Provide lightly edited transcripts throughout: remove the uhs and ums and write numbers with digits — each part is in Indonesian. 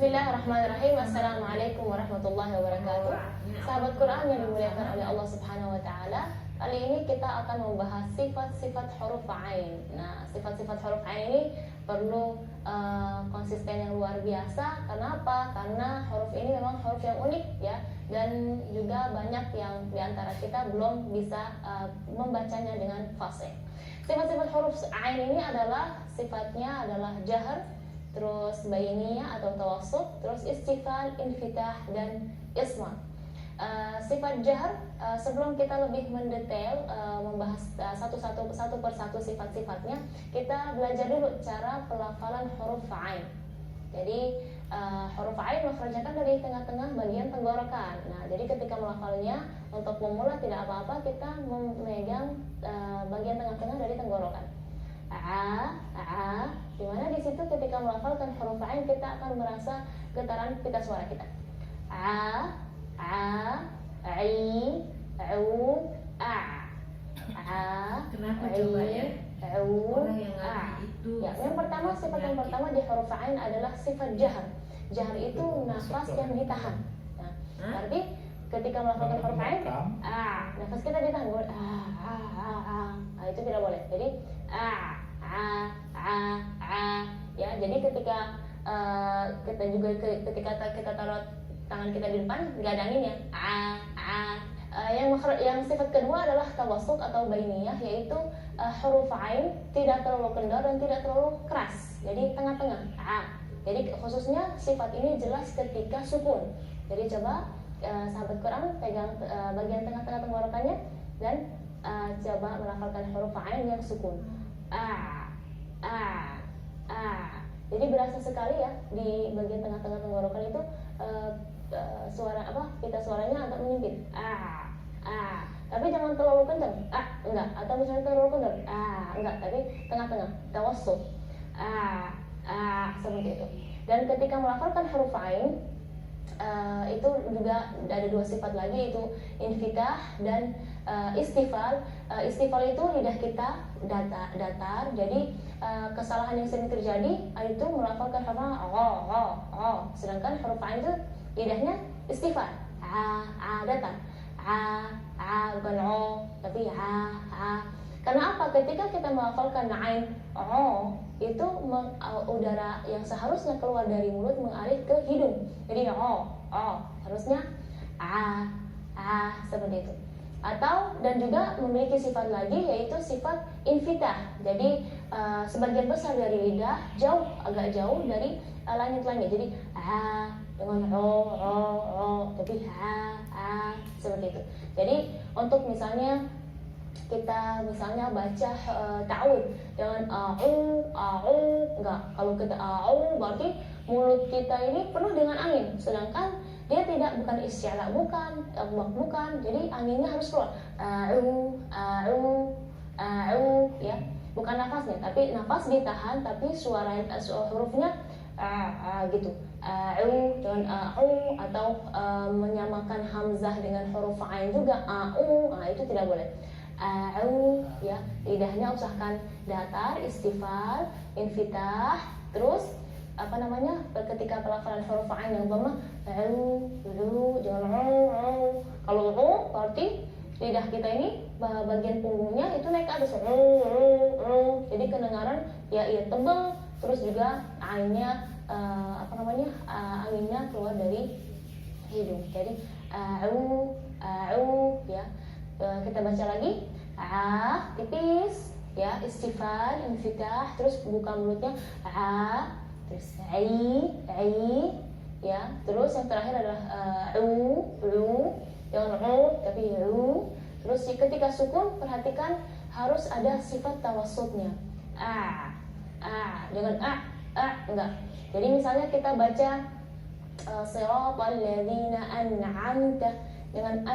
Bismillahirrahmanirrahim. Assalamualaikum warahmatullahi wabarakatuh. Sahabat Quran yang dimuliakan oleh Allah Subhanahu wa taala. Kali ini kita akan membahas sifat-sifat huruf ain. Nah, sifat-sifat huruf ain ini perlu konsisten yang luar biasa. Kenapa? Karena huruf ini memang huruf yang unik ya, dan juga banyak yang diantara kita belum bisa membacanya dengan fasih. Sifat-sifat huruf ain ini adalah sifatnya adalah jahar, terus bainiyah atau tawassut, terus istifal, infitah, dan ismat. Sifat jahar, sebelum kita lebih mendetail membahas satu persatu sifat-sifatnya, kita belajar dulu cara pelafalan huruf ain. Jadi huruf ain makhrajnya kan dari tengah-tengah bagian tenggorokan. Nah, jadi ketika melafalnya untuk pemula tidak apa-apa kita memegang bagian tengah-tengah dari tenggorokan. Dimana di situ ketika melafalkan huruf ain kita akan merasa getaran pita suara kita. Kenapa coba ya? Orang yang ngerti itu. Ya, yang pertama, sifat yang pertama di huruf ain adalah sifat jahar. Jahar itu nafas yang ditahan. Nah, berarti ketika melafalkan huruf ain, nafas kita ditahan. Nah, itu tidak boleh. Jadi ya, jadi ketika kita juga ketika kita taruh tangan kita di depan nggak ada anginnya. Yang sifat kedua adalah tawassut atau bainiyah, yaitu huruf ain tidak terlalu kendor dan tidak terlalu keras, jadi tengah-tengah. Jadi khususnya sifat ini jelas ketika sukun. Jadi coba sahabat Quran pegang bagian tengah-tengah tenggorokannya dan coba melafalkan huruf ain yang sukun. Jadi berasa sekali ya di bagian tengah-tengah tenggorokan itu suara pita suaranya agak menyempit. Tapi jangan terlalu kencang. Enggak. Atau misalnya terlalu kencang. Enggak. Tapi tengah-tengah. Tawassut. Seperti itu. Dan ketika melafalkan huruf ain itu juga ada dua sifat lagi, yaitu infitah dan istifal. Istifal itu lidah kita datar. Jadi kesalahan yang sering terjadi itu melafalkan huruf sedangkan huruf ain itu lidahnya istifal, datar, bukan tapi Karena apa? Ketika kita melafalkan ain itu udara yang seharusnya keluar dari mulut mengalir ke hidung. Jadi harusnya seperti itu. Atau dan juga memiliki sifat lagi, yaitu sifat infitah. Jadi sebagian besar dari lidah agak jauh dari langit-langit. Jadi dengan tapi seperti itu. Jadi untuk misalnya kita baca ta'awud dengan enggak. Kalau kita berarti mulut kita ini penuh dengan angin, sedangkan dia bukan isyala, bukan. Jadi anginnya harus keluar. Ya, bukan nafasnya, tapi nafas ditahan, tapi suara hurufnya gitu. Dengan atau menyamakan hamzah dengan huruf ain juga itu tidak boleh. Ya, lidahnya usahakan datar, istifal, infitah, terus ketika pelafalan huruf ain yang dhamma jangan kalau berarti lidah kita ini bagian punggungnya itu naik ke atas, jadi kedengaran ya tebal, terus juga ainnya anginnya keluar dari hidung. Jadi ya, kita baca lagi tipis ya, istifal, infitah, terus buka mulutnya terus ya, terus yang terakhir adalah jangan tapi terus ketika sukun perhatikan harus ada sifat tawassutnya. Jangan enggak. Jadi misalnya kita baca siratal ladzina an'amta dengan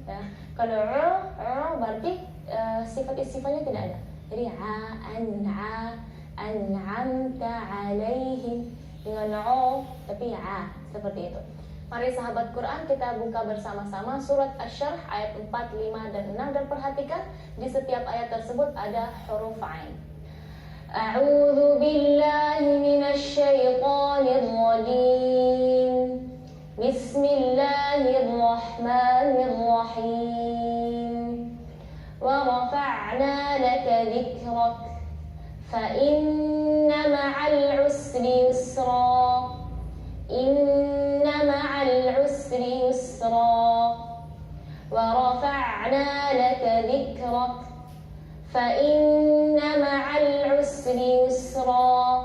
ya. Kalau berarti sifat istifannya tidak ada. Jadi an'amta alaihim dengan tapi seperti itu. Mari sahabat Quran kita buka bersama-sama surat Asy-Syarh ayat 4, 5 dan 6 dan perhatikan di setiap ayat tersebut ada huruf ain. A'udzu billahi minasy syaithanir Bismillahirrahmanirrahim. Wa rafa'na laka dzikrak fa inna ma'al usri yusra. Inna ma'al usri yusra. Wa rafa'na laka dzikrak fa inna ma'al usri yusra.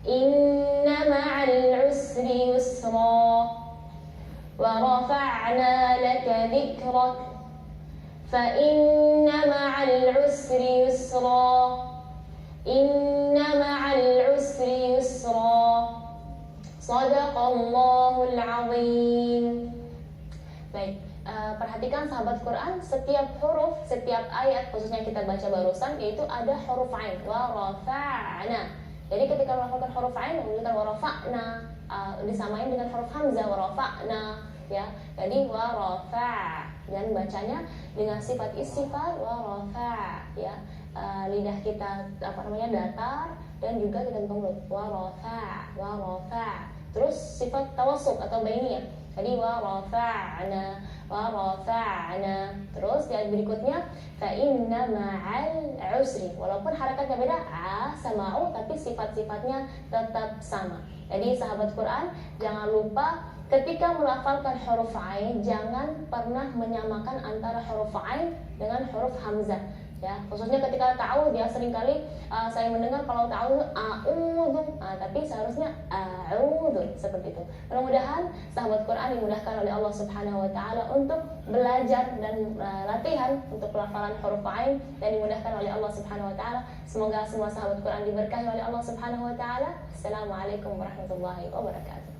Inna ma'al usri yusra. Wa rafa'na laka dzikrak fa inna ma'al usri yusra. Inna ma'al usri yusra. Shadaqallahul azim. Baik, perhatikan sahabat Quran, setiap huruf, setiap ayat khususnya kita baca barusan yaitu ada huruf ain. Wa rafa'na. Jadi ketika melakukan huruf ain menunjukkan wa rafa'na, disamain dengan huruf hamzah wa rafa'na, ya. Jadi wa rafa', dan bacanya dengan sifat istifal wa rafa', ya. Lidah kita datar dan juga kita buka mulut. Wa rafa'. Terus sifat tawassut atau bainiyah. Jadi wa rafa'na. Terus di ayat berikutnya fa inna ma'al usri. Walaupun harakatnya beda sama u, tapi sifat-sifatnya tetap sama. Jadi sahabat Quran, jangan lupa ketika melafalkan huruf ain jangan pernah menyamakan antara huruf ain dengan huruf hamzah. Ya, khususnya ketika ta'awudz ya, seringkali saya mendengar kalau ta'awudz a'udzu, tapi seharusnya a'udzu, seperti itu. Mudah-mudahan sahabat Quran dimudahkan oleh Allah Subhanahu wa taala untuk belajar dan latihan untuk pelafalan huruf ain, dan dimudahkan oleh Allah Subhanahu wa taala. Semoga semua sahabat Quran diberkahi oleh Allah Subhanahu wa taala. Assalamualaikum warahmatullahi wabarakatuh.